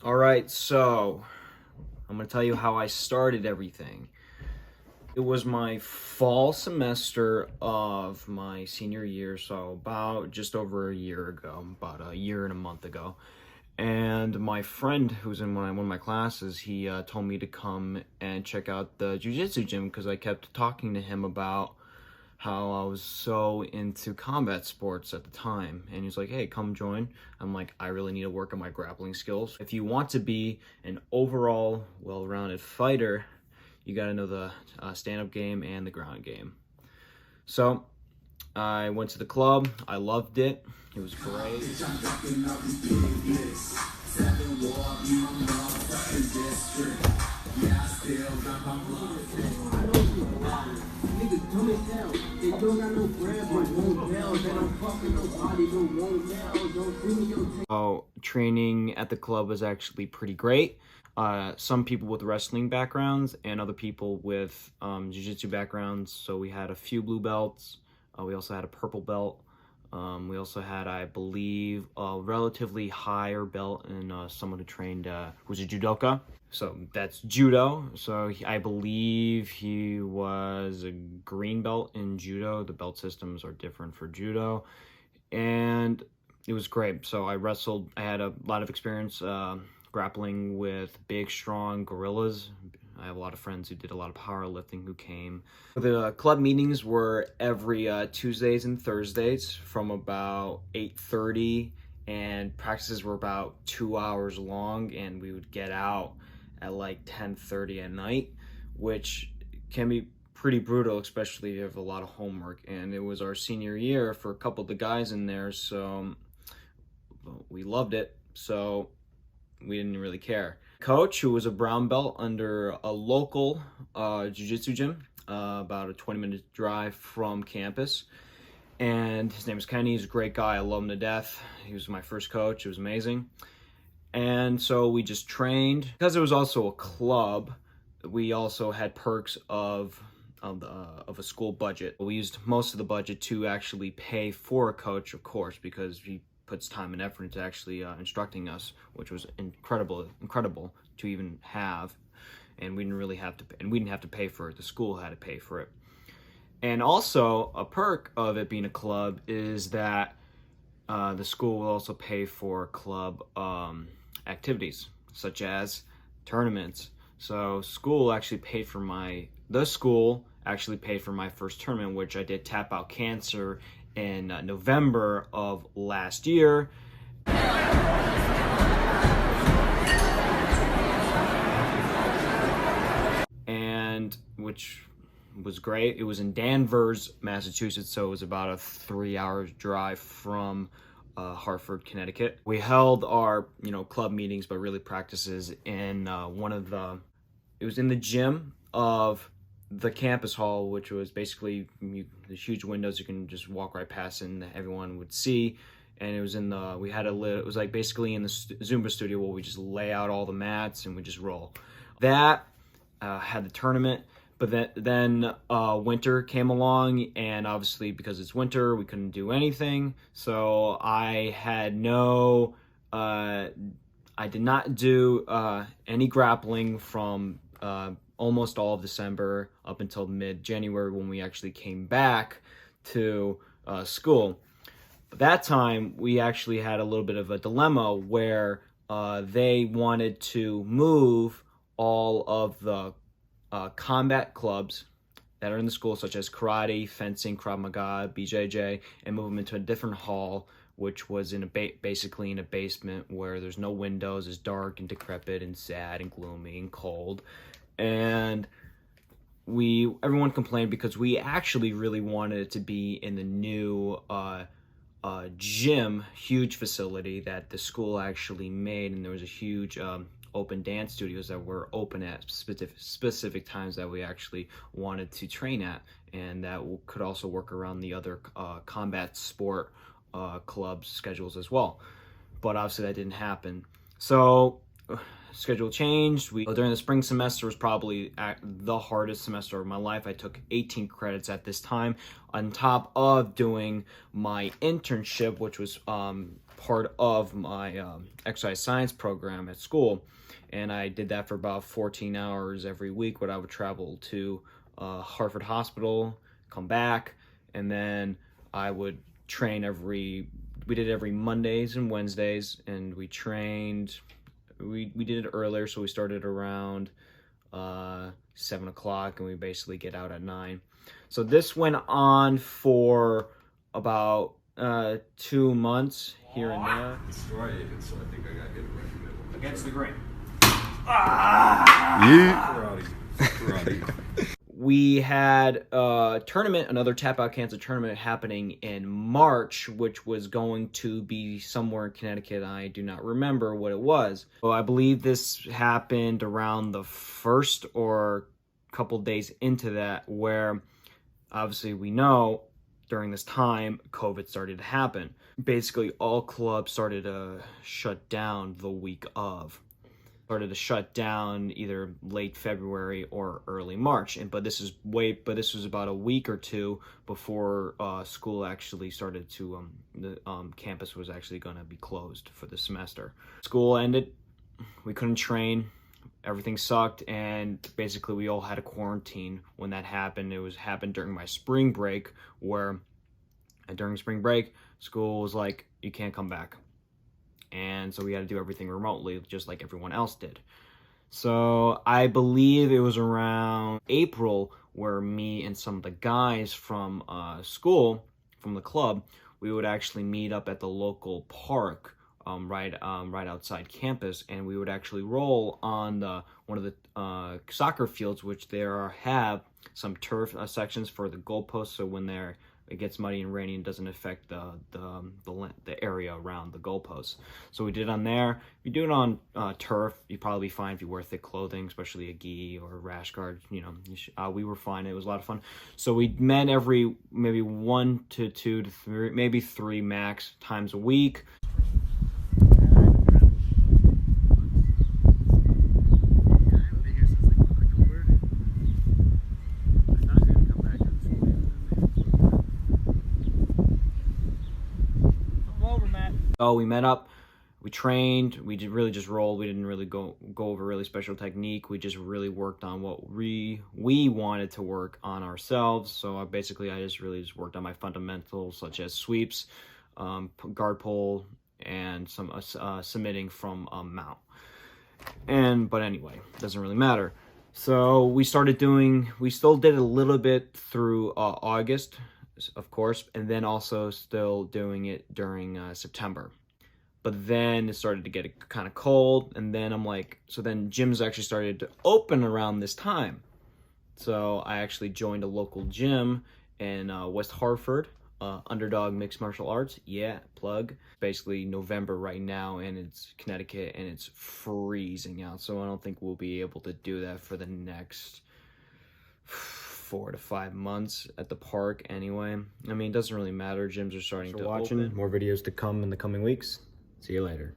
All right, so I'm going to tell you how I started everything. It was my fall semester of my senior year, so about just over a year ago, about a year and a month ago. And my friend who's in one of my classes, he told me to come and check out the jiu-jitsu gym because I kept talking to him about how I was so into combat sports at the time. And he's like, hey, come join. I'm like, I really need to work on my grappling skills. If you want to be an overall well-rounded fighter, you got to know the stand-up game and the ground game. So I went to the club. I loved it. It was great. So training at the club was actually pretty great. Some people with wrestling backgrounds and other people with jiu-jitsu backgrounds. So we had a few blue belts. We also had a purple belt. We also had, I believe, a relatively higher belt and someone who trained, who was a judoka. So that's judo. So I believe he was a green belt in judo. The belt systems are different for judo. And it was great. So I wrestled. I had a lot of experience grappling with big, strong gorillas. I have a lot of friends who did a lot of powerlifting who came. The club meetings were every Tuesdays and Thursdays from about 8:30, and practices were about 2 hours long, and we would get out at like 10:30 at night, which can be pretty brutal, especially if you have a lot of homework. And it was our senior year for a couple of the guys in there, so we loved it, so we didn't really care. Coach, who was a brown belt under a local jiu-jitsu gym, about a 20-minute drive from campus, and his name is Kenny. He's a great guy. I love him to death. He was my first coach. It was amazing. And so we just trained. Because it was also a club, we also had perks of a school budget. We used most of the budget to actually pay for a coach, of course, because he puts time and effort into actually instructing us, which was incredible to even have. And we didn't really have to, and we didn't have to pay for it. The school had to pay for it. And also a perk of it being a club is that the school will also pay for club activities such as tournaments. So the school actually paid for my first tournament, which I did Tap Out Cancer in November of last year. And which was great. It was in Danvers, Massachusetts, so it was about a 3-hour drive from Hartford, Connecticut. We held our, club meetings, but really practices in it was in the gym of the campus hall, which was basically the huge windows you can just walk right past and everyone would see. And it was it was like basically in the Zumba studio where we just lay out all the mats and we just roll. That had the tournament. But then winter came along, and obviously because it's winter, we couldn't do anything. So I did not do any grappling from almost all of December up until mid-January when we actually came back to school. But that time, we actually had a little bit of a dilemma where they wanted to move all of the combat clubs that are in the school, such as karate, fencing, Krav Maga, BJJ, and move them into a different hall, which was basically in a basement where there's no windows, it's dark and decrepit and sad and gloomy and cold. And everyone complained because we actually really wanted it to be in the new gym, huge facility that the school actually made, and there was a huge open dance studios that were open at specific times that we actually wanted to train at, and that could also work around the other combat sport clubs schedules as well. But obviously that didn't happen. So schedule changed. During the spring semester was probably the hardest semester of my life. I took 18 credits at this time on top of doing my internship, which was part of my exercise science program at school, and I did that for about 14 hours every week, where I would travel to Hartford Hospital, come back, and then I would train we did it every Mondays and Wednesdays, and we trained, we did it earlier, so we started around 7 o'clock, and we basically get out at 9. So this went on for about 2 months here and there. Strike, so I think I got hit right in the middle. Against the grain. Yeah. Karate. We had a tournament, another Tap Out Cancer tournament happening in March, which was going to be somewhere in Connecticut. I do not remember what it was. Well, I believe this happened around the first or couple days into that, where obviously we know during this time COVID started to happen. Basically all clubs started to shut down the week of. Started to shut down either late February or early March, but this was about a week or two before school actually started to the campus was actually going to be closed for the semester. School ended, we couldn't train, everything sucked, and basically we all had a quarantine when that happened. It happened during my spring break, where during spring break school was like, you can't come back. And so we had to do everything remotely, just like everyone else did. So I believe it was around April where me and some of the guys from school, from the club, we would actually meet up at the local park right outside campus, and we would actually roll on one of the soccer fields, which have some turf sections for the goalposts, so when it gets muddy and rainy and doesn't affect the area around the goalposts. So we did it on there. If you do it on turf, you'd probably be fine if you wear thick clothing, especially a gi or a rash guard. We were fine. It was a lot of fun. So we met every maybe 1 to 2 to 3, maybe 3 max times a week. So we met up, we trained, we really just rolled. We didn't really go over really special technique. We just really worked on what we wanted to work on ourselves. So I just really worked on my fundamentals, such as sweeps, guard pull, and some submitting from mount. But anyway, doesn't really matter. So we still did a little bit through August, of course, and then also still doing it during September. But then it started to get kind of cold, and then then gyms actually started to open around this time. So I actually joined a local gym in West Hartford, Underdog Mixed Martial Arts. Yeah, plug. Basically November right now, and it's Connecticut, and it's freezing out. So I don't think we'll be able to do that for the next 4 to 5 months at the park anyway. I mean, it doesn't really matter. Gyms are starting to open. More videos to come in the coming weeks. See you later.